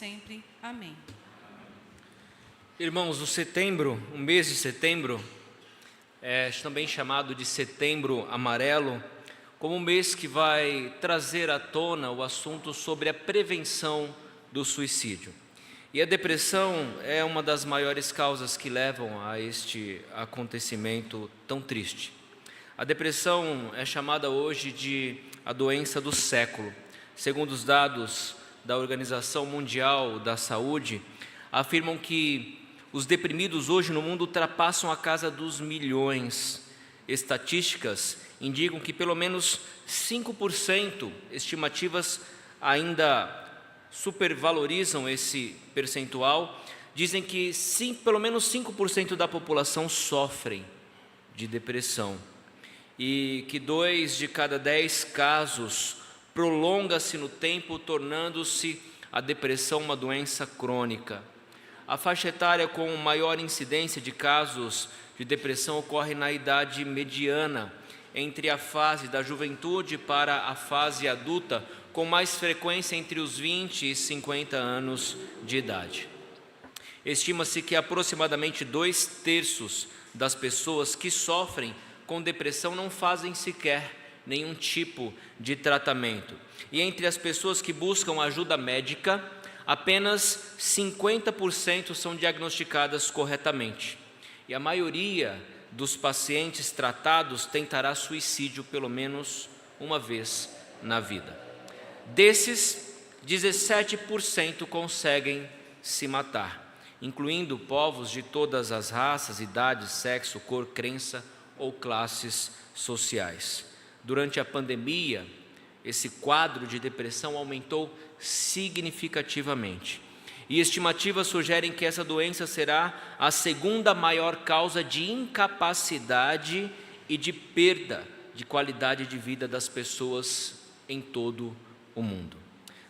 sempre. Amém. Irmãos, o mês de setembro, é também chamado de Setembro Amarelo, como um mês que vai trazer à tona o assunto sobre a prevenção do suicídio. E a depressão é uma das maiores causas que levam a este acontecimento tão triste. A depressão é chamada hoje de a doença do século. Segundo os dados da Organização Mundial da Saúde, afirmam que os deprimidos hoje no mundo ultrapassam a casa dos milhões. Estatísticas indicam que pelo menos 5%, estimativas ainda supervalorizam esse percentual, dizem que pelo menos 5% da população sofrem de depressão e que 2 de cada 10 casos prolonga-se no tempo, tornando-se a depressão uma doença crônica. A faixa etária com maior incidência de casos de depressão ocorre na idade mediana, entre a fase da juventude para a fase adulta, com mais frequência entre os 20 e 50 anos de idade. Estima-se que aproximadamente 2/3 das pessoas que sofrem com depressão não fazem sequer nenhum tipo de tratamento. E entre as pessoas que buscam ajuda médica, apenas 50% são diagnosticadas corretamente. E a maioria dos pacientes tratados tentará suicídio pelo menos uma vez na vida. Desses, 17% conseguem se matar, incluindo povos de todas as raças, idades, sexo, cor, crença ou classes sociais. Durante a pandemia, esse quadro de depressão aumentou significativamente. E estimativas sugerem que essa doença será a segunda maior causa de incapacidade e de perda de qualidade de vida das pessoas em todo o mundo.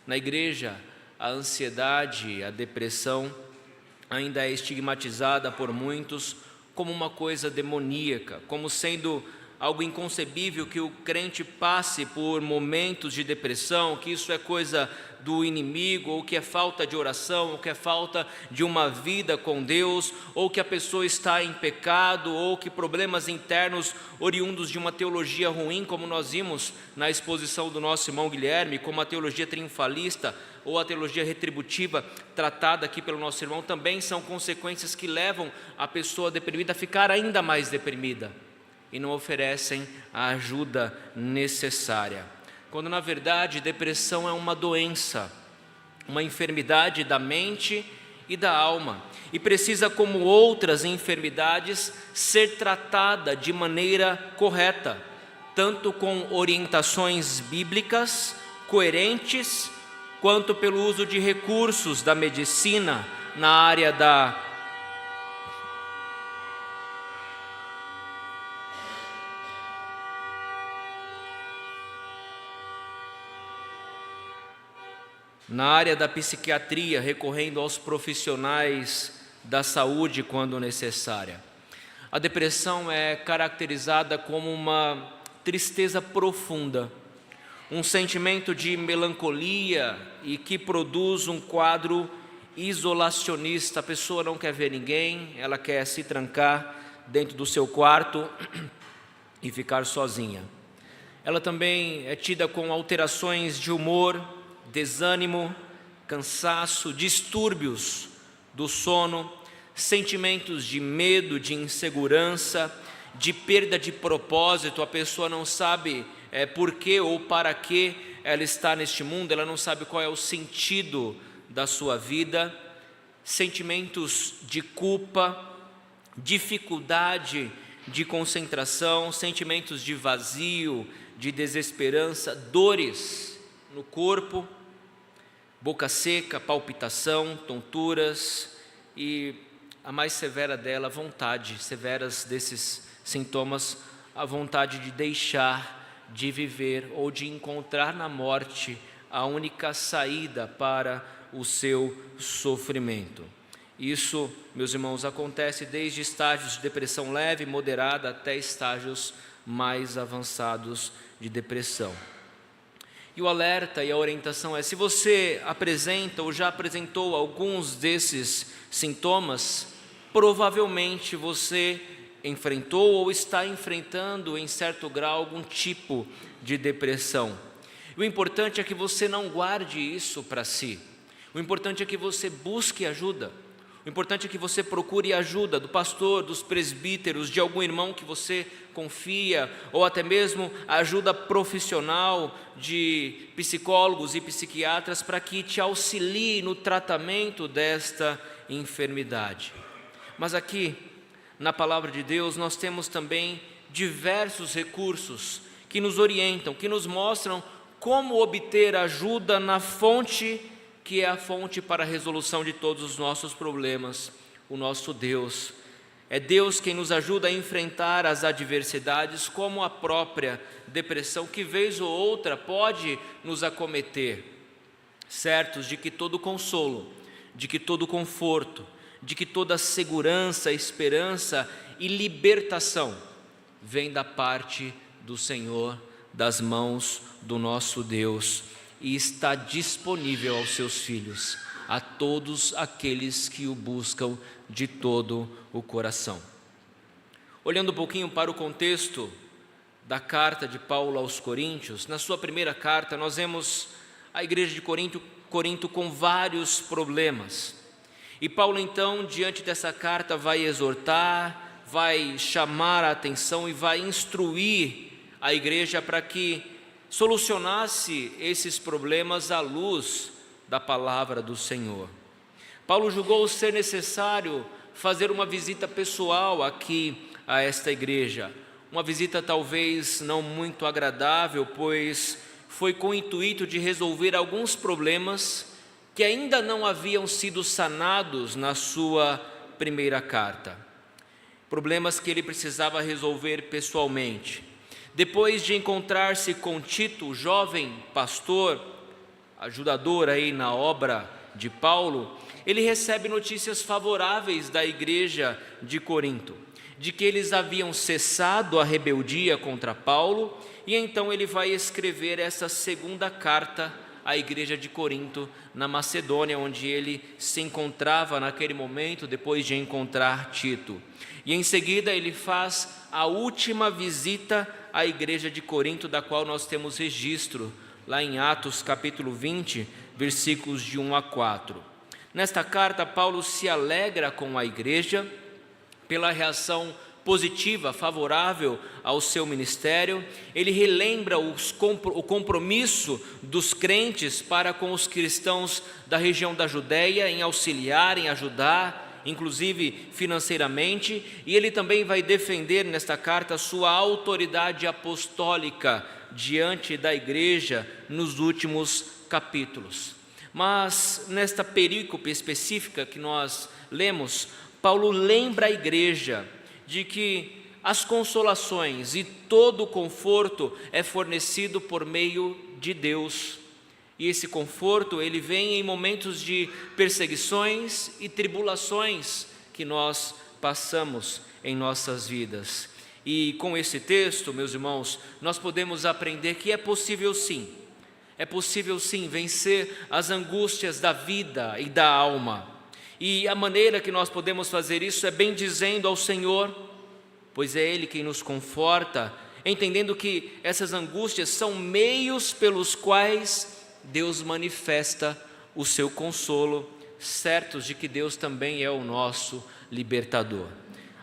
Na igreja, a ansiedade, a depressão ainda é estigmatizada por muitos como uma coisa demoníaca, como sendo algo inconcebível que o crente passe por momentos de depressão, que isso é coisa do inimigo, ou que é falta de oração, ou que é falta de uma vida com Deus, ou que a pessoa está em pecado, ou que problemas internos oriundos de uma teologia ruim, como nós vimos na exposição do nosso irmão Guilherme, como a teologia triunfalista ou a teologia retributiva tratada aqui pelo nosso irmão, também são consequências que levam a pessoa deprimida a ficar ainda mais deprimida e não oferecem a ajuda necessária. Quando na verdade depressão é uma doença, uma enfermidade da mente e da alma, e precisa, como outras enfermidades, ser tratada de maneira correta, tanto com orientações bíblicas coerentes, quanto pelo uso de recursos da medicina na área da psiquiatria, recorrendo aos profissionais da saúde quando necessária. A depressão é caracterizada como uma tristeza profunda, um sentimento de melancolia e que produz um quadro isolacionista. A pessoa não quer ver ninguém, ela quer se trancar dentro do seu quarto e ficar sozinha. Ela também é tida com alterações de humor, desânimo, cansaço, distúrbios do sono, sentimentos de medo, de insegurança, de perda de propósito. A pessoa não sabe por que ou para que ela está neste mundo, ela não sabe qual é o sentido da sua vida. Sentimentos de culpa, dificuldade de concentração, sentimentos de vazio, de desesperança, dores no corpo, boca seca, palpitação, tonturas e a mais severa dela, severas desses sintomas, a vontade de deixar de viver ou de encontrar na morte a única saída para o seu sofrimento. Isso, meus irmãos, acontece desde estágios de depressão leve, moderada, até estágios mais avançados de depressão. E o alerta e a orientação é: se você apresenta ou já apresentou alguns desses sintomas, provavelmente você enfrentou ou está enfrentando em certo grau algum tipo de depressão. O importante é que você não guarde isso para si. O importante é que você busque ajuda. O importante é que você procure ajuda do pastor, dos presbíteros, de algum irmão que você confia, ou até mesmo ajuda profissional de psicólogos e psiquiatras para que te auxilie no tratamento desta enfermidade. Mas aqui, na palavra de Deus, nós temos também diversos recursos que nos orientam, que nos mostram como obter ajuda na fonte que é a fonte para a resolução de todos os nossos problemas, o nosso Deus. É Deus quem nos ajuda a enfrentar as adversidades, como a própria depressão, que vez ou outra pode nos acometer, certos de que todo consolo, de que todo conforto, de que toda segurança, esperança e libertação vem da parte do Senhor, das mãos do nosso Deus, e está disponível aos seus filhos, a todos aqueles que o buscam de todo o coração. Olhando um pouquinho para o contexto da carta de Paulo aos Coríntios, na sua primeira carta nós vemos a igreja de Corinto com vários problemas. E Paulo então, diante dessa carta, vai exortar, vai chamar a atenção e vai instruir a igreja para que solucionasse esses problemas à luz da palavra do Senhor. Paulo julgou ser necessário fazer uma visita pessoal aqui a esta igreja, uma visita talvez não muito agradável, pois foi com o intuito de resolver alguns problemas que ainda não haviam sido sanados na sua primeira carta, problemas que ele precisava resolver pessoalmente. Depois de encontrar-se com Tito, o jovem pastor, ajudador aí na obra de Paulo, ele recebe notícias favoráveis da igreja de Corinto, de que eles haviam cessado a rebeldia contra Paulo, e então ele vai escrever essa segunda carta à igreja de Corinto, na Macedônia, onde ele se encontrava naquele momento, depois de encontrar Tito. E em seguida ele faz a última visita à igreja de Corinto, da qual nós temos registro, lá em Atos capítulo 20, versículos de 1 a 4. Nesta carta, Paulo se alegra com a igreja pela reação positiva, favorável ao seu ministério. Ele relembra o compromisso dos crentes para com os cristãos da região da Judéia em auxiliar, em ajudar, inclusive financeiramente, e ele também vai defender nesta carta a sua autoridade apostólica diante da igreja nos últimos capítulos. Mas nesta perícope específica que nós lemos, Paulo lembra a igreja de que as consolações e todo o conforto é fornecido por meio de Deus. E esse conforto, ele vem em momentos de perseguições e tribulações que nós passamos em nossas vidas. E com esse texto, meus irmãos, nós podemos aprender que é possível sim vencer as angústias da vida e da alma. E a maneira que nós podemos fazer isso é bendizendo ao Senhor, pois é Ele quem nos conforta, entendendo que essas angústias são meios pelos quais Deus manifesta o seu consolo, certos de que Deus também é o nosso libertador.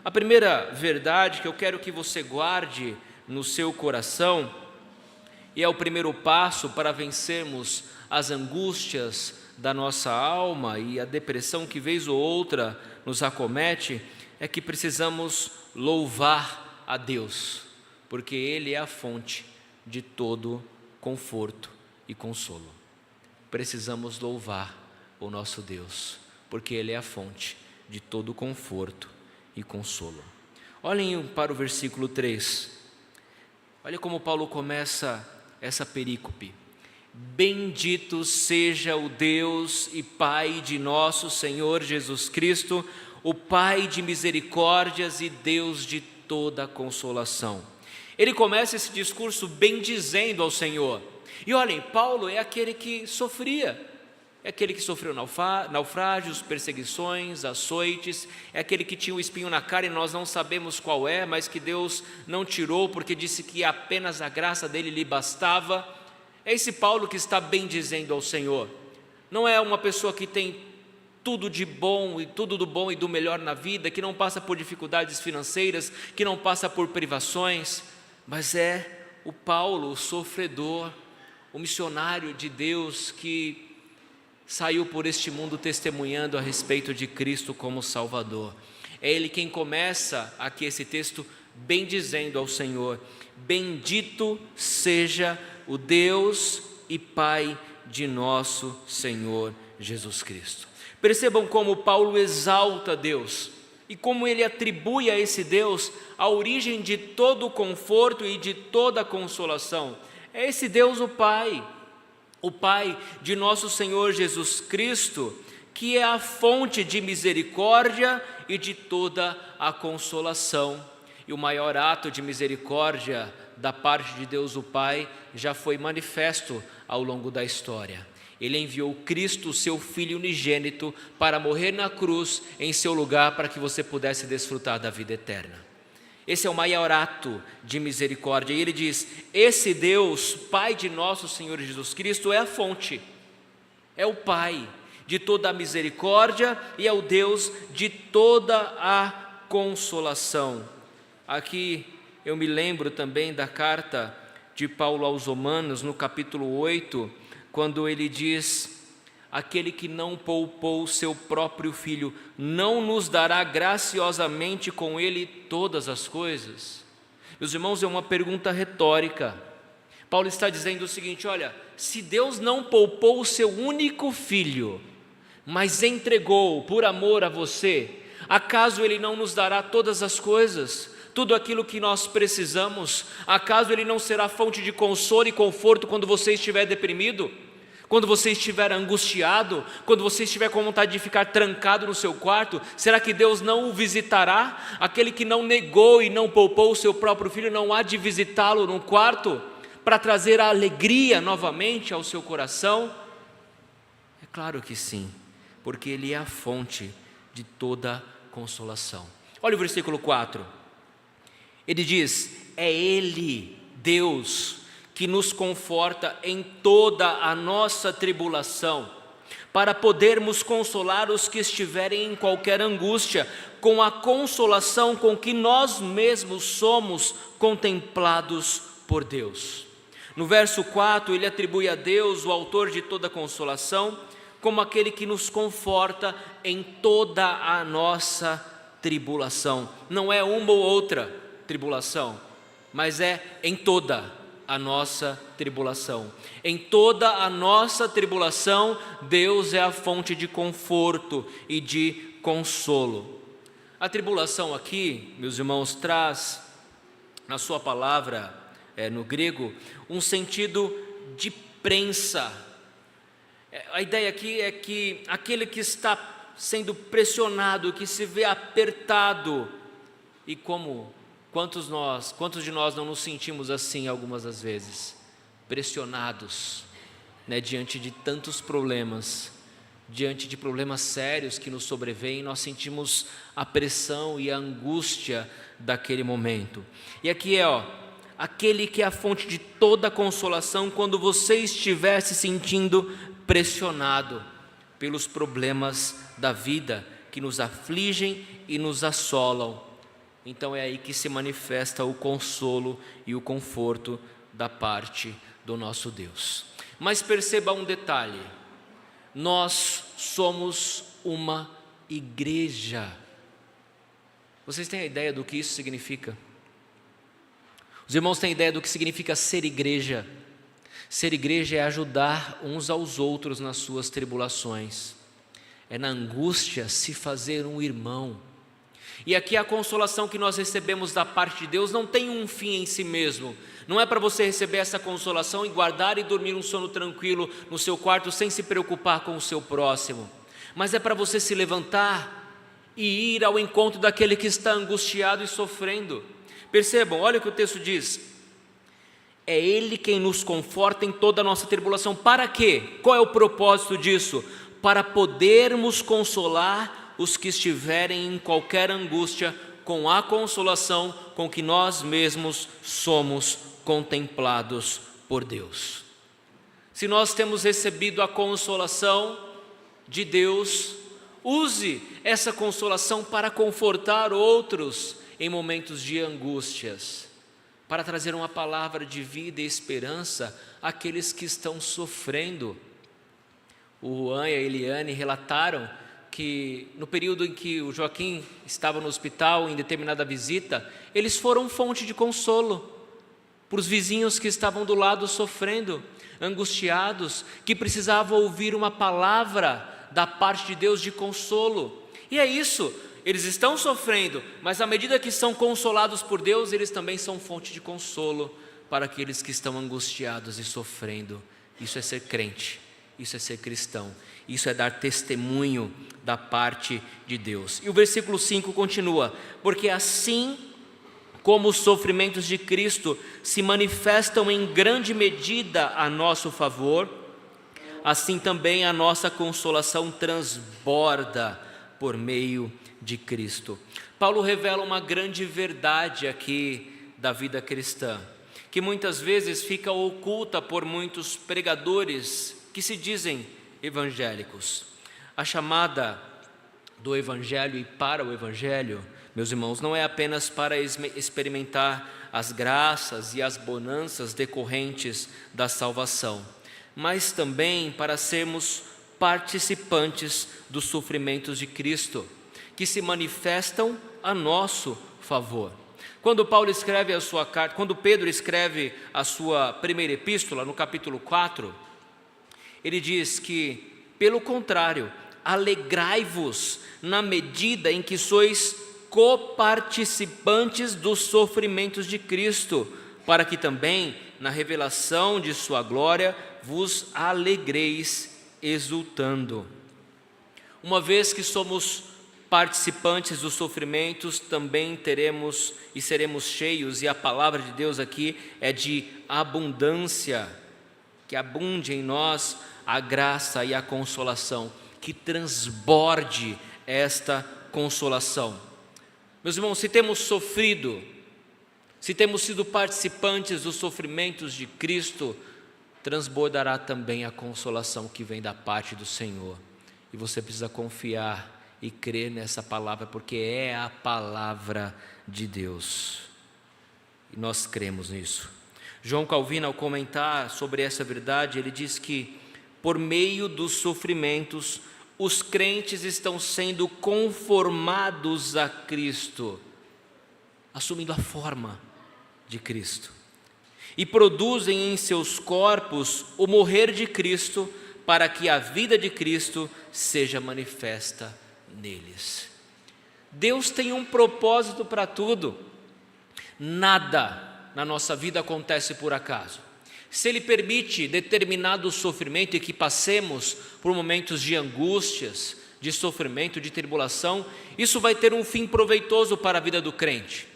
A primeira verdade que eu quero que você guarde no seu coração, e é o primeiro passo para vencermos as angústias da nossa alma e a depressão que vez ou outra nos acomete, é que precisamos louvar a Deus, porque Ele é a fonte de todo conforto e consolo. Precisamos louvar o nosso Deus, porque Ele é a fonte de todo conforto e consolo. Olhem para o versículo 3. Olha como Paulo começa essa perícope. Bendito seja o Deus e Pai de nosso Senhor Jesus Cristo, o Pai de misericórdias e Deus de toda consolação. Ele começa esse discurso bendizendo ao Senhor. E olhem, Paulo é aquele que sofria, é aquele que sofreu naufrágios, perseguições, açoites, é aquele que tinha um espinho na cara e nós não sabemos qual é, mas que Deus não tirou porque disse que apenas a graça dele lhe bastava. É esse Paulo que está bendizendo ao Senhor. Não é uma pessoa que tem tudo de bom e tudo do bom e do melhor na vida, que não passa por dificuldades financeiras, que não passa por privações, mas é o Paulo, o sofredor, o missionário de Deus que saiu por este mundo testemunhando a respeito de Cristo como Salvador. É ele quem começa aqui esse texto bendizendo ao Senhor: bendito seja o Deus e Pai de nosso Senhor Jesus Cristo. Percebam como Paulo exalta Deus e como ele atribui a esse Deus a origem de todo o conforto e de toda a consolação. É esse Deus o Pai de nosso Senhor Jesus Cristo, que é a fonte de misericórdia e de toda a consolação. E o maior ato de misericórdia da parte de Deus o Pai já foi manifesto ao longo da história. Ele enviou Cristo, seu Filho unigênito, para morrer na cruz em seu lugar, para que você pudesse desfrutar da vida eterna. Esse é o maior ato de misericórdia. E ele diz: esse Deus, Pai de nosso Senhor Jesus Cristo, é a fonte, é o Pai de toda a misericórdia e é o Deus de toda a consolação. Aqui eu me lembro também da carta de Paulo aos Romanos, no capítulo 8, quando ele diz: aquele que não poupou seu próprio filho, não nos dará graciosamente com ele todas as coisas? Meus irmãos, é uma pergunta retórica. Paulo está dizendo o seguinte: olha, se Deus não poupou o seu único filho, mas entregou por amor a você, acaso ele não nos dará todas as coisas? Tudo aquilo que nós precisamos? Acaso ele não será fonte de consolo e conforto quando você estiver deprimido? Quando você estiver angustiado? Quando você estiver com vontade de ficar trancado no seu quarto? Será que Deus não o visitará? Aquele que não negou e não poupou o seu próprio filho, não há de visitá-lo no quarto para trazer a alegria novamente ao seu coração? É claro que sim, porque ele é a fonte de toda consolação. Olha o versículo 4. Ele diz: é Ele, Deus, que nos conforta em toda a nossa tribulação, para podermos consolar os que estiverem em qualquer angústia, com a consolação com que nós mesmos somos contemplados por Deus. No verso 4, ele atribui a Deus, o autor de toda consolação, como aquele que nos conforta em toda a nossa tribulação. Não é uma ou outra tribulação, mas é em toda a nossa tribulação. Em toda a nossa tribulação, Deus é a fonte de conforto e de consolo. A tribulação aqui, meus irmãos, traz na sua palavra, no grego, um sentido de prensa. A ideia aqui é que aquele que está sendo pressionado, que se vê apertado, e quantos de nós não nos sentimos assim algumas das vezes, pressionados, diante de tantos problemas, diante de problemas sérios que nos sobrevêm, nós sentimos a pressão e a angústia daquele momento. E aqui aquele que é a fonte de toda consolação quando você estiver se sentindo pressionado pelos problemas da vida que nos afligem e nos assolam. Então é aí que se manifesta o consolo e o conforto da parte do nosso Deus. Mas perceba um detalhe: nós somos uma igreja. Vocês têm a ideia do que isso significa? Os irmãos têm ideia do que significa ser igreja? Ser igreja é ajudar uns aos outros nas suas tribulações, é na angústia se fazer um irmão. E aqui a consolação que nós recebemos da parte de Deus não tem um fim em si mesmo. Não é para você receber essa consolação e guardar e dormir um sono tranquilo no seu quarto sem se preocupar com o seu próximo, mas é para você se levantar e ir ao encontro daquele que está angustiado e sofrendo. Percebam, olha o que o texto diz: É Ele quem nos conforta em toda a nossa tribulação. Para quê? Qual é o propósito disso? Para podermos consolar os que estiverem em qualquer angústia, com a consolação com que nós mesmos somos contemplados por Deus. Se nós temos recebido a consolação de Deus, use essa consolação para confortar outros em momentos de angústias, para trazer uma palavra de vida e esperança àqueles que estão sofrendo. O Juan e a Eliane relataram que no período em que o Joaquim estava no hospital, em determinada visita, eles foram fonte de consolo para os vizinhos que estavam do lado sofrendo, angustiados, que precisavam ouvir uma palavra da parte de Deus de consolo. E é isso, eles estão sofrendo, mas à medida que são consolados por Deus, eles também são fonte de consolo para aqueles que estão angustiados e sofrendo. Isso é ser crente, isso é ser cristão, isso é dar testemunho da parte de Deus. E o versículo 5 continua: porque assim como os sofrimentos de Cristo se manifestam em grande medida a nosso favor, assim também a nossa consolação transborda por meio de Cristo. Paulo revela uma grande verdade aqui da vida cristã, que muitas vezes fica oculta por muitos pregadores que se dizem evangélicos. A chamada do Evangelho e para o Evangelho, meus irmãos, não é apenas para experimentar as graças e as bonanças decorrentes da salvação, mas também para sermos participantes dos sofrimentos de Cristo, que se manifestam a nosso favor. Quando Paulo escreve a sua carta, quando Pedro escreve a sua primeira epístola, no capítulo 4, ele diz que, pelo contrário, alegrai-vos na medida em que sois coparticipantes dos sofrimentos de Cristo, para que também, na revelação de sua glória, vos alegreis exultando. Uma vez que somos participantes dos sofrimentos, também teremos e seremos cheios, e a palavra de Deus aqui é de abundância, que abunde em nós a graça e a consolação, que transborde esta consolação. Meus irmãos, se temos sofrido, se temos sido participantes dos sofrimentos de Cristo, transbordará também a consolação que vem da parte do Senhor. E você precisa confiar e crer nessa palavra, porque é a palavra de Deus. E nós cremos nisso. João Calvino, ao comentar sobre essa verdade, ele diz que por meio dos sofrimentos, os crentes estão sendo conformados a Cristo, assumindo a forma de Cristo, e produzem em seus corpos o morrer de Cristo, para que a vida de Cristo seja manifesta neles. Deus tem um propósito para tudo. Nada na nossa vida acontece por acaso. Se Ele permite determinado sofrimento e que passemos por momentos de angústias, de sofrimento, de tribulação, isso vai ter um fim proveitoso para a vida do crente.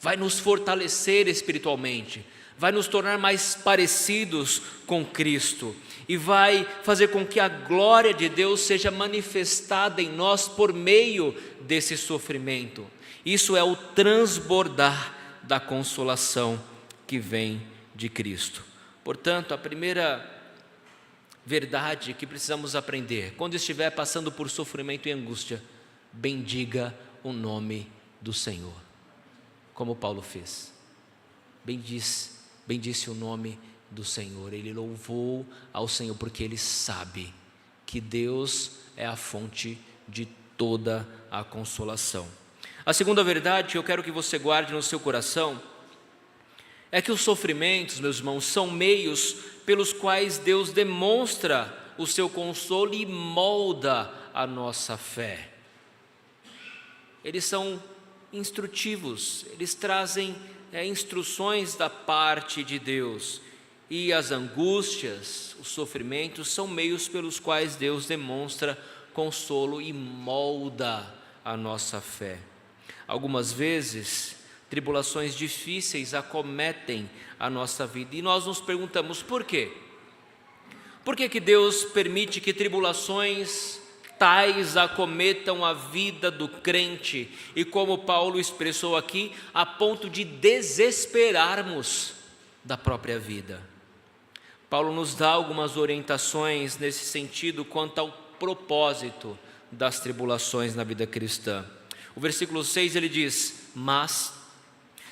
Vai nos fortalecer espiritualmente, vai nos tornar mais parecidos com Cristo e vai fazer com que a glória de Deus seja manifestada em nós por meio desse sofrimento. Isso é o transbordar da consolação que vem de Cristo. Portanto, a primeira verdade que precisamos aprender, quando estiver passando por sofrimento e angústia, bendiga o nome do Senhor, como Paulo fez. Bendisse o nome do Senhor. Ele louvou ao Senhor porque ele sabe que Deus é a fonte de toda a consolação. A segunda verdade que eu quero que você guarde no seu coração é que os sofrimentos, meus irmãos, são meios pelos quais Deus demonstra o seu consolo e molda a nossa fé. Eles são instrutivos, eles trazem instruções da parte de Deus. E as angústias, os sofrimentos são meios pelos quais Deus demonstra consolo e molda a nossa fé. Algumas vezes tribulações difíceis acometem a nossa vida. E nós nos perguntamos por quê? Por que que Deus permite que tribulações tais acometam a vida do crente? E como Paulo expressou aqui, a ponto de desesperarmos da própria vida. Paulo nos dá algumas orientações nesse sentido quanto ao propósito das tribulações na vida cristã. O versículo 6 ele diz: mas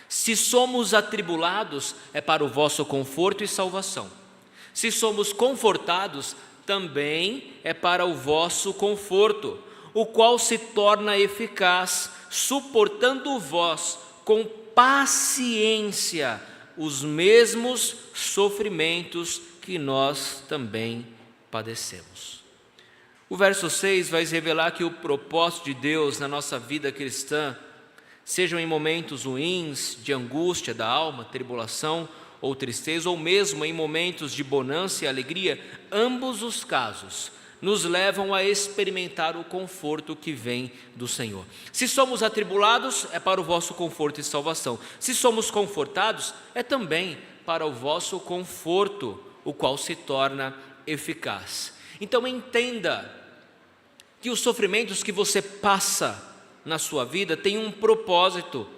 se somos atribulados, é para o vosso conforto e salvação. Se somos confortados, também é para o vosso conforto, o qual se torna eficaz, suportando vós com paciência os mesmos sofrimentos que nós também padecemos. O verso 6 vai revelar que o propósito de Deus na nossa vida cristã, sejam em momentos ruins, de angústia da alma, tribulação ou tristeza, ou mesmo em momentos de bonança e alegria, ambos os casos nos levam a experimentar o conforto que vem do Senhor. Se somos atribulados, é para o vosso conforto e salvação. Se somos confortados, é também para o vosso conforto, o qual se torna eficaz. Então entenda que os sofrimentos que você passa na sua vida têm um propósito,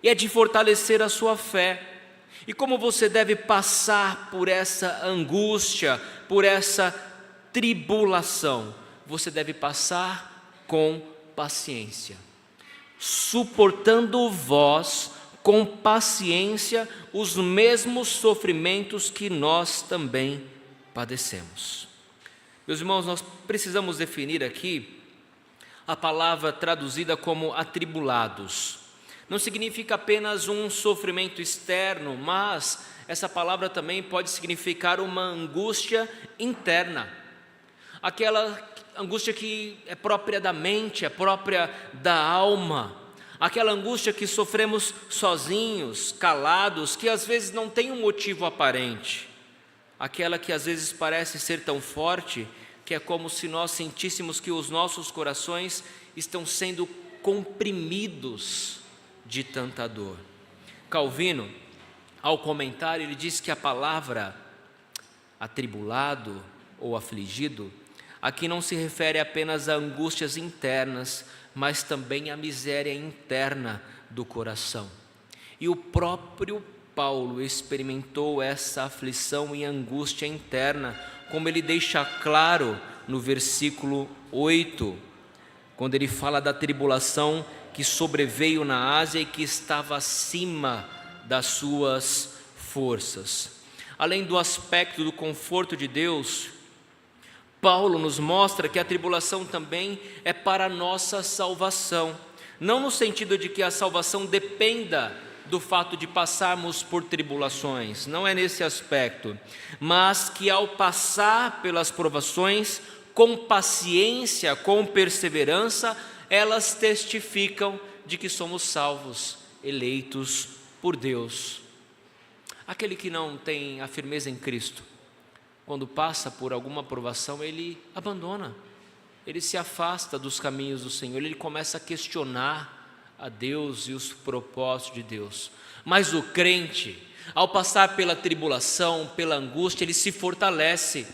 e é de fortalecer a sua fé. E como você deve passar por essa angústia, por essa tribulação, você deve passar com paciência, suportando vós com paciência os mesmos sofrimentos que nós também padecemos. Meus irmãos, nós precisamos definir aqui a palavra traduzida como atribulados. Não significa apenas um sofrimento externo, mas essa palavra também pode significar uma angústia interna. Aquela angústia que é própria da mente, é própria da alma. Aquela angústia que sofremos sozinhos, calados, que às vezes não tem um motivo aparente. Aquela que às vezes parece ser tão forte, que é como se nós sentíssemos que os nossos corações estão sendo comprimidos de tanta dor. Calvino, ao comentar, ele diz que a palavra atribulado ou afligido aqui não se refere apenas a angústias internas, mas também à miséria interna do coração. E o próprio Paulo experimentou essa aflição e angústia interna, como ele deixa claro no versículo 8, quando ele fala da tribulação que sobreveio na Ásia e que estava acima das suas forças. Além do aspecto do conforto de Deus, Paulo nos mostra que a tribulação também é para a nossa salvação. Não no sentido de que a salvação dependa do fato de passarmos por tribulações, não é nesse aspecto, mas que ao passar pelas provações, com paciência, com perseverança, elas testificam de que somos salvos, eleitos por Deus. Aquele que não tem a firmeza em Cristo, quando passa por alguma provação, ele abandona, ele se afasta dos caminhos do Senhor, ele começa a questionar a Deus e os propósitos de Deus. Mas o crente, ao passar pela tribulação, pela angústia, ele se fortalece,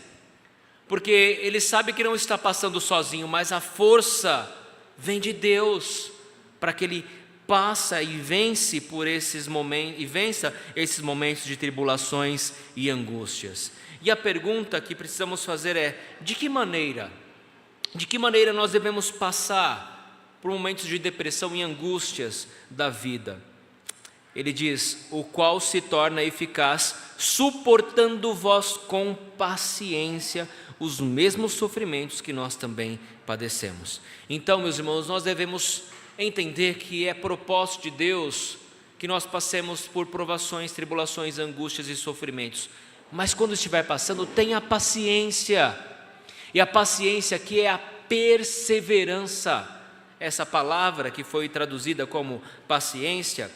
porque ele sabe que não está passando sozinho, mas a força vem de Deus, para que ele passe e vença esses momentos de tribulações e angústias. E a pergunta que precisamos fazer é: de que maneira nós devemos passar por momentos de depressão e angústias da vida? Ele diz: o qual se torna eficaz, suportando vós com paciência os mesmos sofrimentos que nós também padecemos. Então, meus irmãos, nós devemos entender que é propósito de Deus que nós passemos por provações, tribulações, angústias e sofrimentos. Mas quando estiver passando, tenha paciência. E a paciência aqui é a perseverança. Essa palavra que foi traduzida como paciência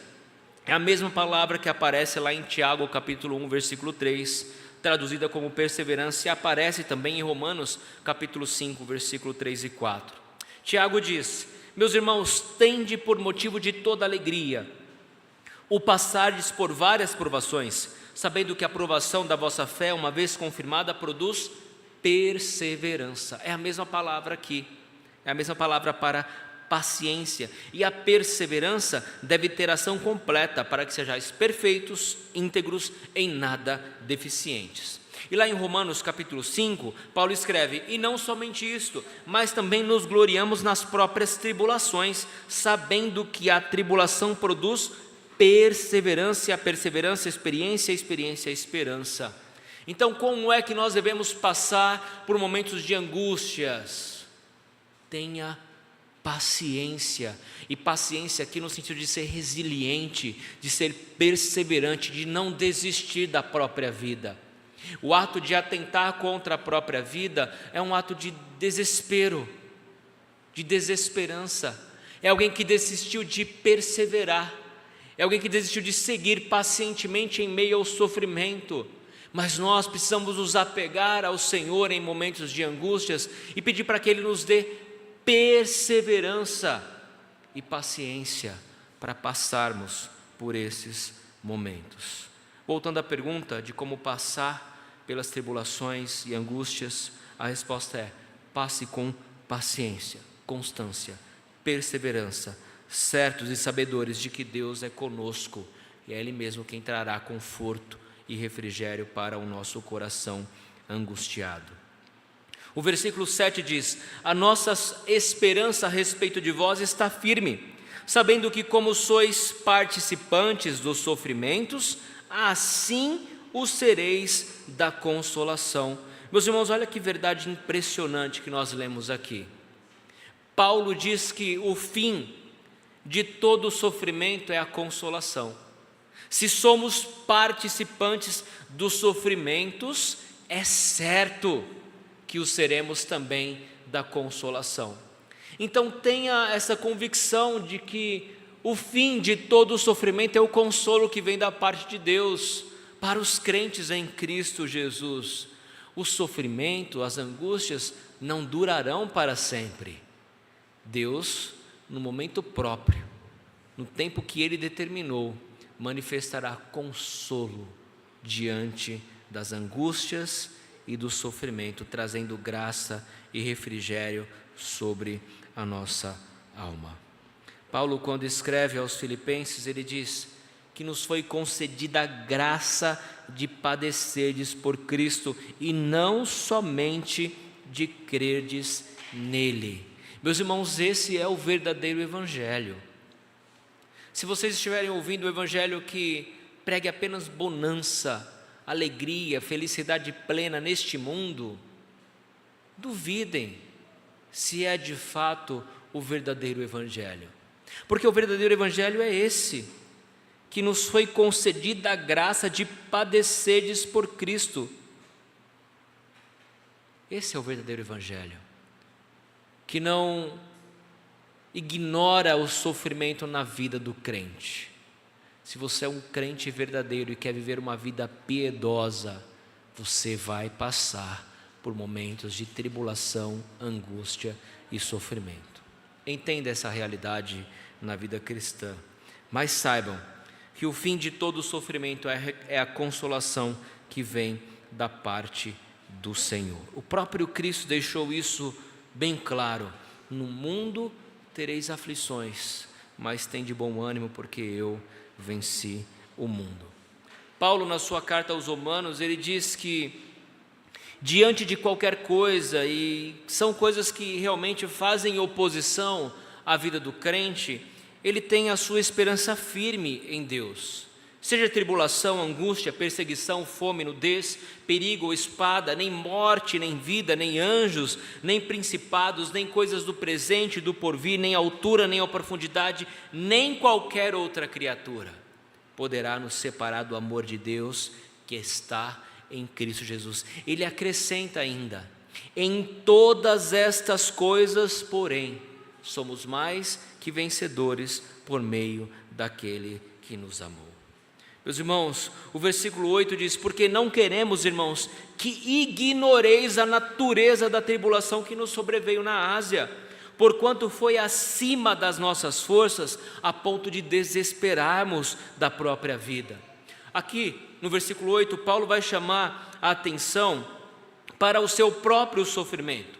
é a mesma palavra que aparece lá em Tiago capítulo 1, versículo 3, traduzida como perseverança, e aparece também em Romanos capítulo 5, versículo 3 e 4. Tiago diz: meus irmãos, tende por motivo de toda alegria O passardes por várias provações, sabendo que a provação da vossa fé, uma vez confirmada, produz perseverança. É a mesma palavra aqui, é a mesma palavra para paciência. E a perseverança deve ter ação completa, para que sejais perfeitos, íntegros, em nada deficientes. E lá em Romanos capítulo 5, Paulo escreve: e não somente isto, mas também nos gloriamos nas próprias tribulações, sabendo que a tribulação produz perseverança, a perseverança, experiência, a experiência, a esperança. Então, como é que nós devemos passar por momentos de angústias? Tenha paciência, e paciência aqui no sentido de ser resiliente, de ser perseverante, de não desistir da própria vida. O ato de atentar contra a própria vida é um ato de desespero, de desesperança. É alguém que desistiu de perseverar, é alguém que desistiu de seguir pacientemente em meio ao sofrimento. Mas nós precisamos nos apegar ao Senhor em momentos de angústias e pedir para que Ele nos dê perseverança e paciência para passarmos por esses momentos. Voltando à pergunta de como passar pelas tribulações e angústias, a resposta é: passe com paciência, constância, perseverança, certos e sabedores de que Deus é conosco e é Ele mesmo quem trará conforto e refrigério para o nosso coração angustiado. O versículo 7 diz: a nossa esperança a respeito de vós está firme, sabendo que como sois participantes dos sofrimentos, assim o sereis da consolação. Meus irmãos, olha que verdade impressionante que nós lemos aqui. Paulo diz que o fim de todo sofrimento é a consolação. Se somos participantes dos sofrimentos, é certo que o seremos também da consolação. Então tenha essa convicção de que o fim de todo o sofrimento é o consolo que vem da parte de Deus para os crentes em Cristo Jesus. O sofrimento, as angústias não durarão para sempre. Deus, no momento próprio, no tempo que Ele determinou, manifestará consolo diante das angústias e do sofrimento, trazendo graça e refrigério sobre a nossa alma. Paulo, quando escreve aos Filipenses, ele diz que nos foi concedida a graça de padecerdes por Cristo e não somente de crerdes nele. Meus irmãos, esse é o verdadeiro evangelho. Se vocês estiverem ouvindo o evangelho que pregue apenas bonança, alegria, felicidade plena neste mundo, duvidem se é de fato o verdadeiro evangelho. Porque o verdadeiro evangelho é esse, que nos foi concedida a graça de padecerdes por Cristo. Esse é o verdadeiro evangelho, que não ignora o sofrimento na vida do crente. Se você é um crente verdadeiro e quer viver uma vida piedosa, você vai passar por momentos de tribulação, angústia e sofrimento. Entenda essa realidade na vida cristã, mas saibam que o fim de todo sofrimento é a consolação que vem da parte do Senhor. O próprio Cristo deixou isso bem claro: no mundo tereis aflições, mas tende bom ânimo, porque eu venci o mundo. Paulo, na sua carta aos Romanos, ele diz que diante de qualquer coisa, e são coisas que realmente fazem oposição à vida do crente, ele tem a sua esperança firme em Deus. Seja tribulação, angústia, perseguição, fome, nudez, perigo ou espada, nem morte, nem vida, nem anjos, nem principados, nem coisas do presente e do porvir, nem altura, nem a profundidade, nem qualquer outra criatura poderá nos separar do amor de Deus que está em Cristo Jesus. Ele acrescenta ainda: em todas estas coisas, porém, somos mais que vencedores por meio daquele que nos amou. Meus irmãos, o versículo 8 diz: porque não queremos, irmãos, que ignoreis a natureza da tribulação que nos sobreveio na Ásia, porquanto foi acima das nossas forças, a ponto de desesperarmos da própria vida. Aqui, no versículo 8, Paulo vai chamar a atenção para o seu próprio sofrimento.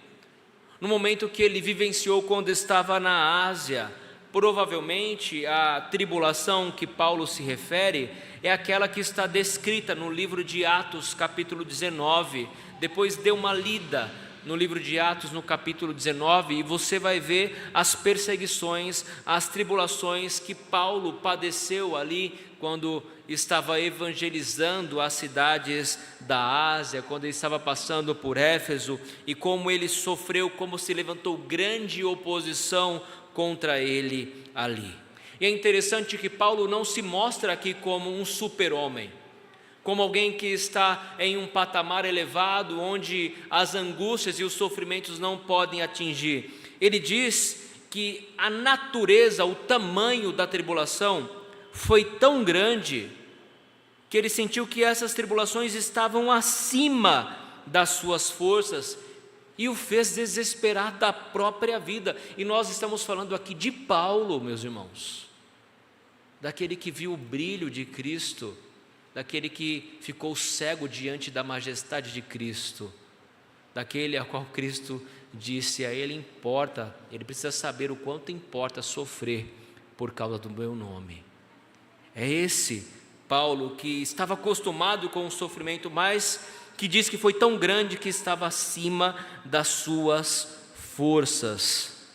No momento que ele vivenciou quando estava na Ásia, provavelmente a tribulação que Paulo se refere é aquela que está descrita no livro de Atos, capítulo 19. Depois dê uma lida no livro de Atos, no capítulo 19, e você vai ver as perseguições, as tribulações que Paulo padeceu ali quando estava evangelizando as cidades da Ásia, quando ele estava passando por Éfeso, e como ele sofreu, como se levantou grande oposição contra ele ali. E é interessante que Paulo não se mostra aqui como um super-homem, como alguém que está em um patamar elevado, onde as angústias e os sofrimentos não podem atingir. Ele diz que a natureza, o tamanho da tribulação foi tão grande, que ele sentiu que essas tribulações estavam acima das suas forças, e o fez desesperar da própria vida. E nós estamos falando aqui de Paulo, meus irmãos, daquele que viu o brilho de Cristo, daquele que ficou cego diante da majestade de Cristo, daquele a qual Cristo disse a ele: importa, ele precisa saber o quanto importa sofrer por causa do meu nome. É esse Paulo que estava acostumado com o sofrimento, mas que diz que foi tão grande que estava acima das suas forças.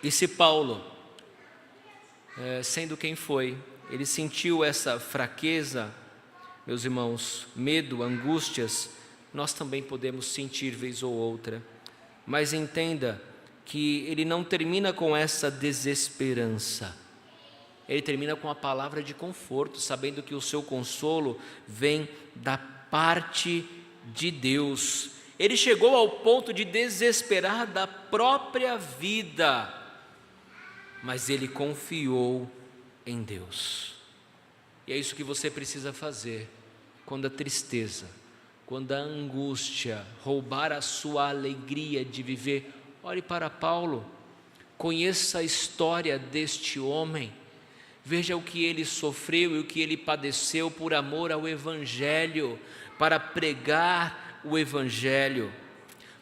E se Paulo, sendo quem foi, ele sentiu essa fraqueza, meus irmãos, medo, angústias, nós também podemos sentir vez ou outra. Mas entenda que ele não termina com essa desesperança. Ele termina com a palavra de conforto, sabendo que o seu consolo vem da parte de Deus. Ele chegou ao ponto de desesperar da própria vida, mas ele confiou em Deus. E é isso que você precisa fazer quando a tristeza, quando a angústia roubar a sua alegria de viver. Olhe para Paulo, conheça a história deste homem, veja o que ele sofreu e o que ele padeceu por amor ao Evangelho, para pregar o Evangelho.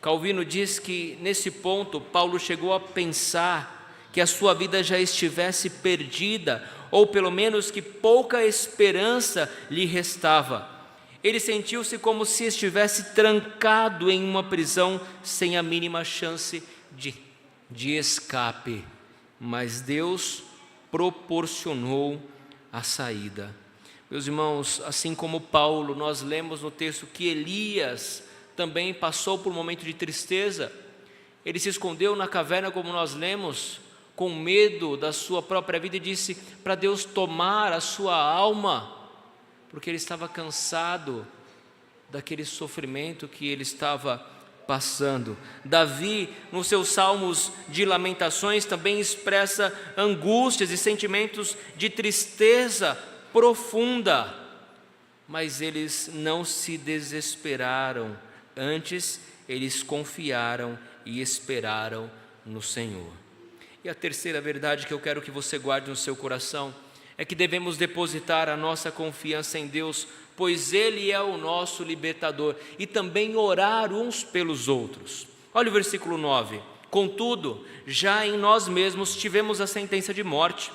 Calvino diz que nesse ponto Paulo chegou a pensar que a sua vida já estivesse perdida, ou pelo menos que pouca esperança lhe restava. Ele sentiu-se como se estivesse trancado em uma prisão sem a mínima chance de escape, mas Deus proporcionou a saída. Meus irmãos, assim como Paulo, nós lemos no texto que Elias também passou por um momento de tristeza. Ele se escondeu na caverna, como nós lemos, com medo da sua própria vida, e disse para Deus tomar a sua alma, porque ele estava cansado daquele sofrimento que ele estava passando. Davi, nos seus salmos de lamentações, também expressa angústias e sentimentos de tristeza profunda, mas eles não se desesperaram, antes eles confiaram e esperaram no Senhor. E a terceira verdade que eu quero que você guarde no seu coração é que devemos depositar a nossa confiança em Deus, pois Ele é o nosso libertador, e também orar uns pelos outros. Olha o versículo 9: contudo, já em nós mesmos tivemos a sentença de morte,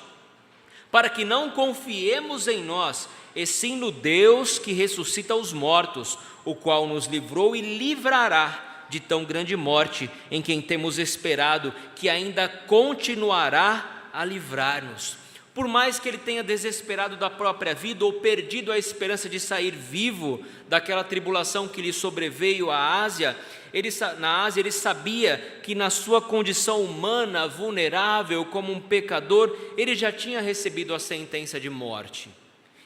para que não confiemos em nós, e sim no Deus que ressuscita os mortos, o qual nos livrou e livrará de tão grande morte, em quem temos esperado que ainda continuará a livrar-nos. Por mais que ele tenha desesperado da própria vida ou perdido a esperança de sair vivo daquela tribulação que lhe sobreveio na Ásia, ele sabia que na sua condição humana, vulnerável, como um pecador, ele já tinha recebido a sentença de morte.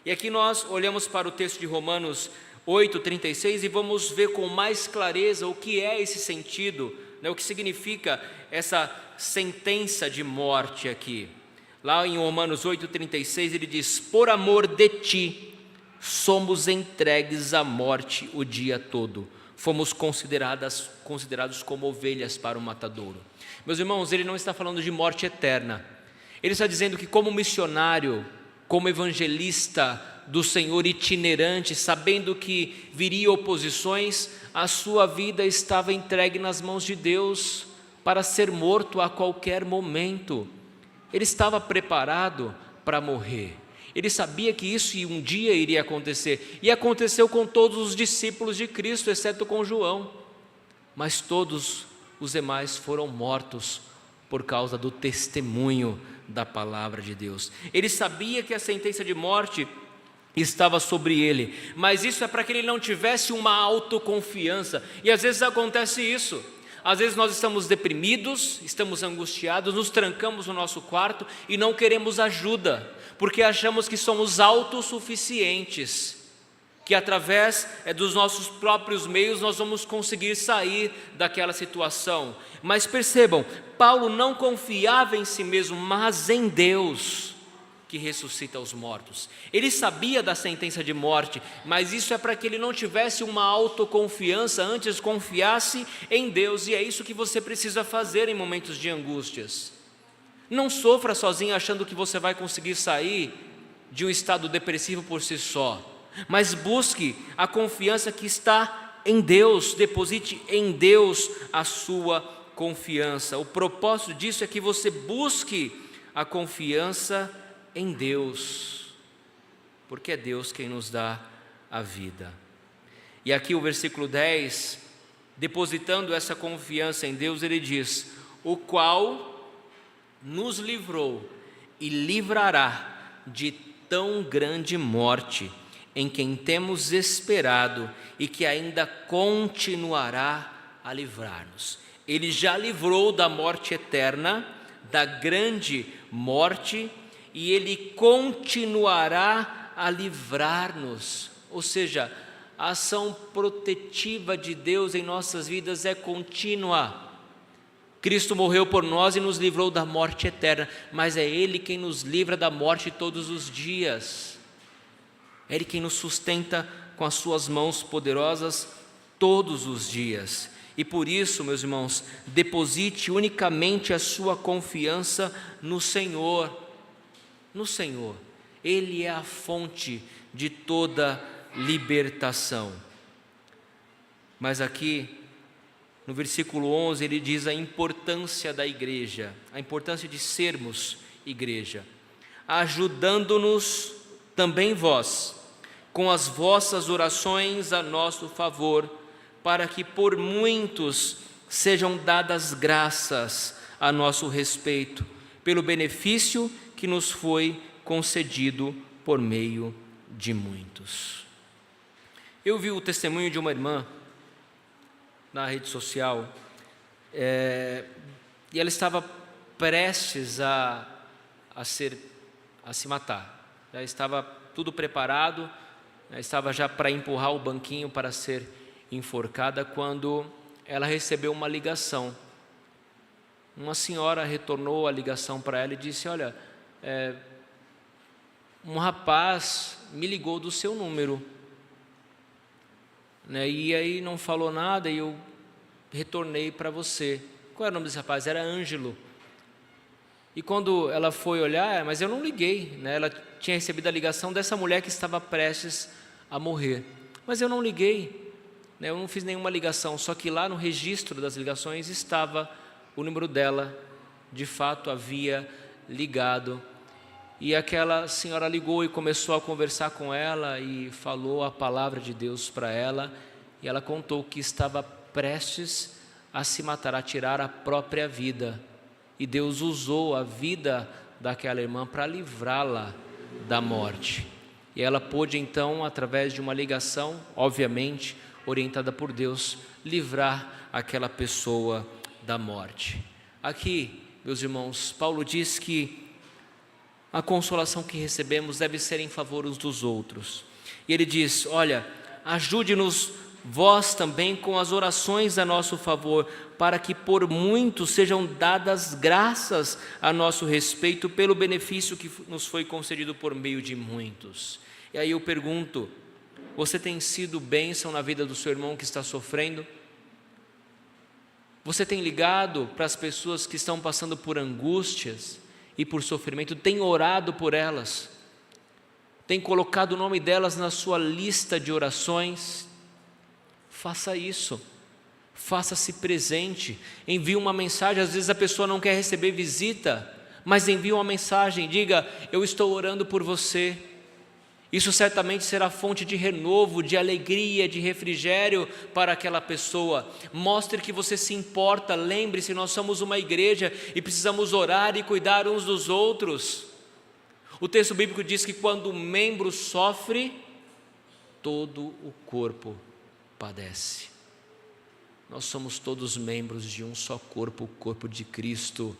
E aqui nós olhamos para o texto de Romanos 8:36 e vamos ver com mais clareza o que é esse sentido, o que significa essa sentença de morte aqui. Lá em Romanos 8:36 ele diz: por amor de ti somos entregues à morte o dia todo, fomos considerados como ovelhas para o matadouro. Meus irmãos, ele não está falando de morte eterna. Ele está dizendo que como missionário, como evangelista do Senhor itinerante, sabendo que viria oposições, a sua vida estava entregue nas mãos de Deus para ser morto a qualquer momento. Ele estava preparado para morrer. Ele sabia que isso um dia iria acontecer, e aconteceu com todos os discípulos de Cristo, exceto com João, mas todos os demais foram mortos por causa do testemunho da palavra de Deus. Ele sabia que a sentença de morte estava sobre ele, mas isso é para que ele não tivesse uma autoconfiança, e às vezes acontece isso. Às vezes nós estamos deprimidos, estamos angustiados, nos trancamos no nosso quarto e não queremos ajuda, porque achamos que somos autossuficientes, que através dos nossos próprios meios nós vamos conseguir sair daquela situação. Mas percebam, Paulo não confiava em si mesmo, mas em Deus, que ressuscita os mortos. Ele sabia da sentença de morte, mas isso é para que ele não tivesse uma autoconfiança, antes confiasse em Deus, e é isso que você precisa fazer em momentos de angústias. Não sofra sozinho achando que você vai conseguir sair de um estado depressivo por si só, mas busque a confiança que está em Deus, deposite em Deus a sua confiança. O propósito disso é que você busque a confiança em Deus, porque é Deus quem nos dá a vida. E aqui o versículo 10, depositando essa confiança em Deus, ele diz: o qual nos livrou e livrará de tão grande morte, em quem temos esperado e que ainda continuará a livrar-nos. Ele já livrou da morte eterna, da grande morte, e Ele continuará a livrar-nos. Ou seja, a ação protetiva de Deus em nossas vidas é contínua. Cristo morreu por nós e nos livrou da morte eterna, mas é Ele quem nos livra da morte todos os dias. É Ele quem nos sustenta com as suas mãos poderosas todos os dias. E por isso, meus irmãos, deposite unicamente a sua confiança no Senhor. No Senhor, Ele é a fonte de toda libertação. Mas aqui, no versículo 11, ele diz a importância da igreja, a importância de sermos igreja, ajudando-nos também vós, com as vossas orações a nosso favor, para que por muitos sejam dadas graças a nosso respeito, pelo benefício que nos foi concedido por meio de muitos. Eu vi o testemunho de uma irmã na rede social, e ela estava prestes a se matar. Já estava tudo preparado, estava já para empurrar o banquinho para ser enforcada, quando ela recebeu uma ligação. Uma senhora retornou a ligação para ela e disse: olha, um rapaz me ligou do seu número, e aí não falou nada e eu retornei para você. Qual era o nome desse rapaz? Era Ângelo. E quando ela foi olhar, mas eu não liguei, ela tinha recebido a ligação dessa mulher que estava prestes a morrer, mas eu não liguei, eu não fiz nenhuma ligação, só que lá no registro das ligações estava o número dela, de fato havia ligado. E aquela senhora ligou e começou a conversar com ela e falou a palavra de Deus para ela, e ela contou que estava prestes a se matar, a tirar a própria vida, e Deus usou a vida daquela irmã para livrá-la da morte. E ela pôde então, através de uma ligação, obviamente orientada por Deus, livrar aquela pessoa da morte. Aqui, meus irmãos, Paulo diz que a consolação que recebemos deve ser em favor uns dos outros. E ele diz: olha, ajude-nos vós também com as orações a nosso favor, para que por muitos sejam dadas graças a nosso respeito, pelo benefício que nos foi concedido por meio de muitos. E aí eu pergunto: Você tem sido bênção na vida do seu irmão que está sofrendo? Você tem ligado para as pessoas que estão passando por angústias e por sofrimento? Tem orado por elas? Tem colocado o nome delas na sua lista de orações? Faça isso. Faça-se presente. Envie uma mensagem. Às vezes a pessoa não quer receber visita, mas envie uma mensagem. Diga: eu estou orando por você. Isso certamente será fonte de renovo, de alegria, de refrigério para aquela pessoa. Mostre que você se importa. Lembre-se, nós somos uma igreja e precisamos orar e cuidar uns dos outros. O texto bíblico diz que quando o membro sofre, todo o corpo padece. Nós somos todos membros de um só corpo, o corpo de Cristo,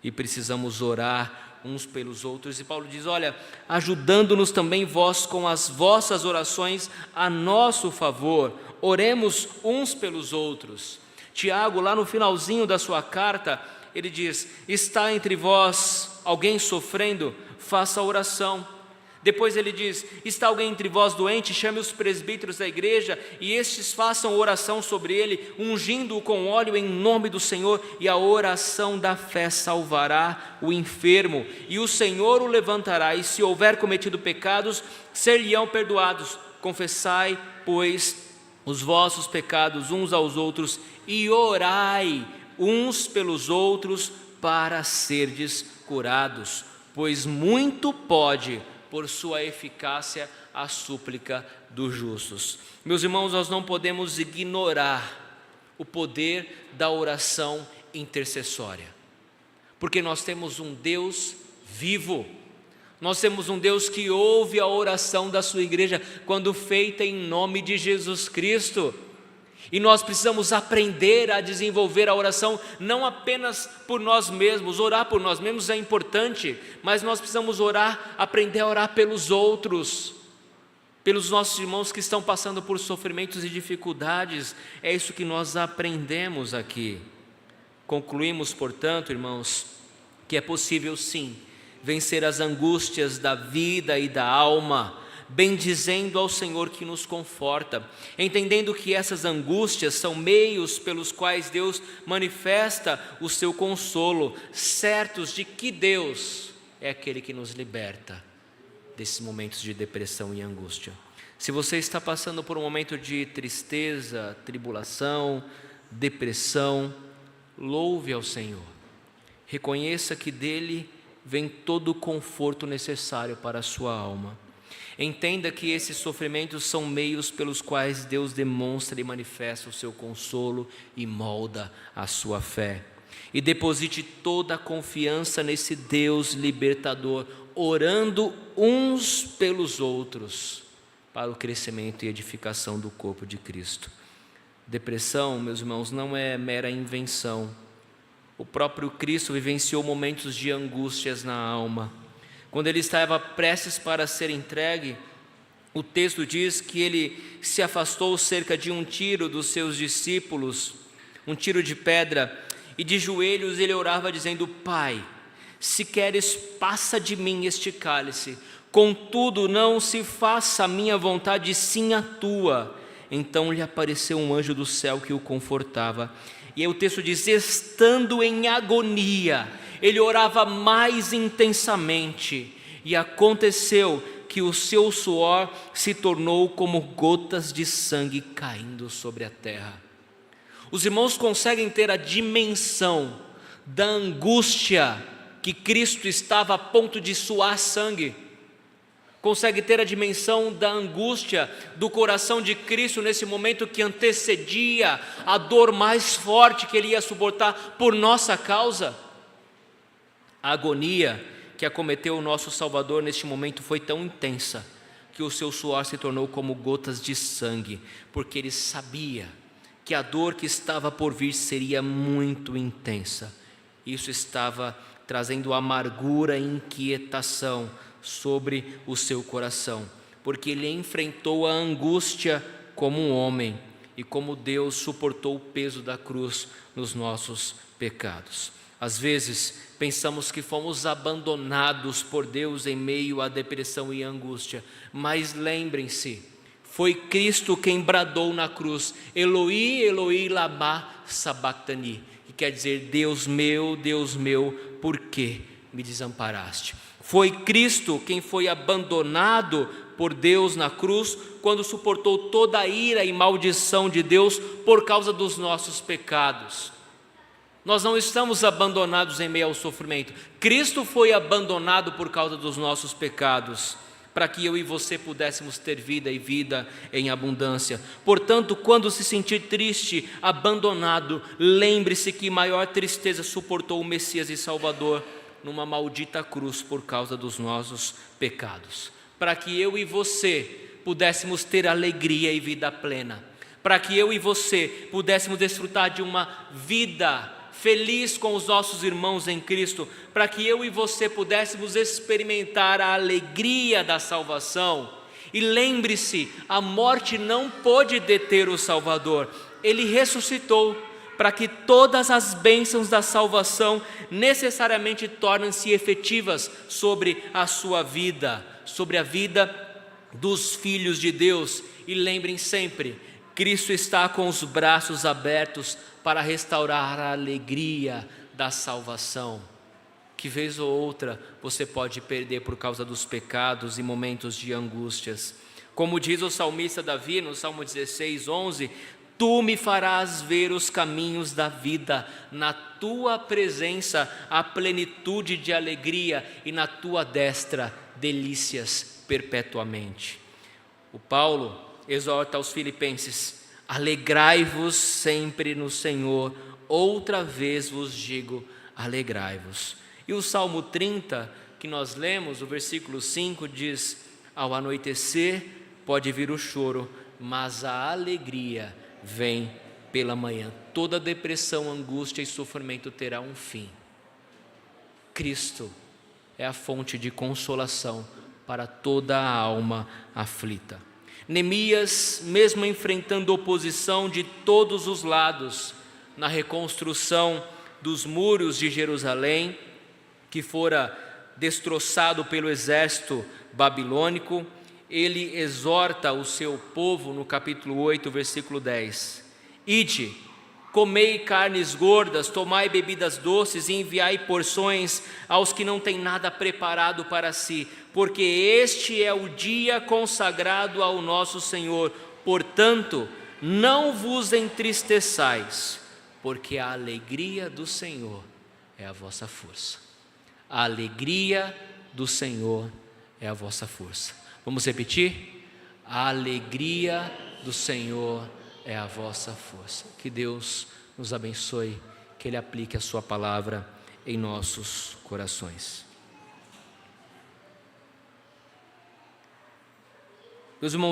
e precisamos orar uns pelos outros. E Paulo diz: olha, ajudando-nos também vós com as vossas orações a nosso favor, oremos uns pelos outros. Tiago, lá no finalzinho da sua carta, ele diz: está entre vós alguém sofrendo? Faça oração. Depois ele diz: está alguém entre vós doente? Chame os presbíteros da igreja e estes façam oração sobre ele, ungindo-o com óleo em nome do Senhor, e a oração da fé salvará o enfermo, e o Senhor o levantará, e se houver cometido pecados, ser-lhe-ão perdoados. Confessai, pois, os vossos pecados uns aos outros, e orai uns pelos outros para serdes curados, pois muito pode por sua eficácia a súplica dos justos. Meus irmãos, nós não podemos ignorar o poder da oração intercessória, porque nós temos um Deus vivo, nós temos um Deus que ouve a oração da sua igreja quando feita em nome de Jesus Cristo. E nós precisamos aprender a desenvolver a oração não apenas por nós mesmos. Orar por nós mesmos é importante, mas nós precisamos orar, aprender a orar pelos outros, pelos nossos irmãos que estão passando por sofrimentos e dificuldades. É isso que nós aprendemos aqui. Concluímos, portanto, irmãos, que é possível sim vencer as angústias da vida e da alma, bendizendo ao Senhor que nos conforta, entendendo que essas angústias são meios pelos quais Deus manifesta o seu consolo, certos de que Deus é aquele que nos liberta desses momentos de depressão e angústia. Se você está passando por um momento de tristeza, tribulação, depressão, louve ao Senhor, reconheça que dele vem todo o conforto necessário para a sua alma. Entenda que esses sofrimentos são meios pelos quais Deus demonstra e manifesta o seu consolo e molda a sua fé. E deposite toda a confiança nesse Deus libertador, orando uns pelos outros para o crescimento e edificação do corpo de Cristo. Depressão, meus irmãos, não é mera invenção. O próprio Cristo vivenciou momentos de angústias na alma. Quando ele estava prestes para ser entregue, o texto diz que ele se afastou cerca de 1 tiro dos seus discípulos, 1 tiro de pedra, e de joelhos ele orava dizendo: Pai, se queres, passa de mim este cálice, contudo não se faça a minha vontade, sim a tua. Então lhe apareceu um anjo do céu que o confortava. E aí o texto diz: estando em agonia, ele orava mais intensamente, e aconteceu que o seu suor se tornou como gotas de sangue caindo sobre a terra. Os irmãos conseguem ter a dimensão da angústia que Cristo estava a ponto de suar sangue? Consegue ter a dimensão da angústia do coração de Cristo nesse momento que antecedia a dor mais forte que ele ia suportar por nossa causa? A agonia que acometeu o nosso Salvador neste momento foi tão intensa que o seu suor se tornou como gotas de sangue, porque ele sabia que a dor que estava por vir seria muito intensa. Isso estava trazendo amargura e inquietação sobre o seu coração, porque ele enfrentou a angústia como um homem e como Deus suportou o peso da cruz nos nossos pecados. Às vezes pensamos que fomos abandonados por Deus em meio à depressão e angústia, mas lembrem-se, Foi Cristo quem bradou na cruz: Eloi, Eloi, lama sabachthani, que quer dizer: Deus meu, por que me desamparaste? Foi Cristo quem foi abandonado por Deus na cruz, quando suportou toda a ira e maldição de Deus por causa dos nossos pecados. Nós não estamos abandonados em meio ao sofrimento. Cristo foi abandonado por causa dos nossos pecados, para que eu e você pudéssemos ter vida e vida em abundância. Portanto, quando se sentir triste, abandonado, lembre-se que maior tristeza suportou o Messias e Salvador numa maldita cruz por causa dos nossos pecados, para que eu e você pudéssemos ter alegria e vida plena, para que eu e você pudéssemos desfrutar de uma vida feliz com os nossos irmãos em Cristo, para que eu e você pudéssemos experimentar a alegria da salvação. E lembre-se, a morte não pôde deter o Salvador, Ele ressuscitou, para que todas as bênçãos da salvação necessariamente tornem-se efetivas sobre a sua vida, sobre a vida dos filhos de Deus. E lembrem sempre, Cristo está com os braços abertos para restaurar a alegria da salvação, que vez ou outra você pode perder por causa dos pecados e momentos de angústias. Como diz o salmista Davi no Salmo 16, 11: Tu me farás ver os caminhos da vida, na tua presença há plenitude de alegria, e na tua destra delícias perpetuamente. O Paulo exorta aos filipenses: alegrai-vos sempre no Senhor, outra vez vos digo, alegrai-vos. E o Salmo 30, que nós lemos, o versículo 5 diz: ao anoitecer pode vir o choro, mas a alegria vem pela manhã. Toda depressão, angústia e sofrimento terá um fim. Cristo é a fonte de consolação para toda a alma aflita. Neemias, mesmo enfrentando oposição de todos os lados na reconstrução dos muros de Jerusalém, que fora destroçado pelo exército babilônico, ele exorta o seu povo no capítulo 8, versículo 10: Ide, comei carnes gordas, tomai bebidas doces e enviai porções aos que não têm nada preparado para si, porque este é o dia consagrado ao nosso Senhor. Portanto, não vos entristeçais, porque a alegria do Senhor é a vossa força. A alegria do Senhor é a vossa força. Vamos repetir? A alegria do Senhor é a vossa força. Que Deus nos abençoe, que Ele aplique a sua palavra em nossos corações. Meus irmãos,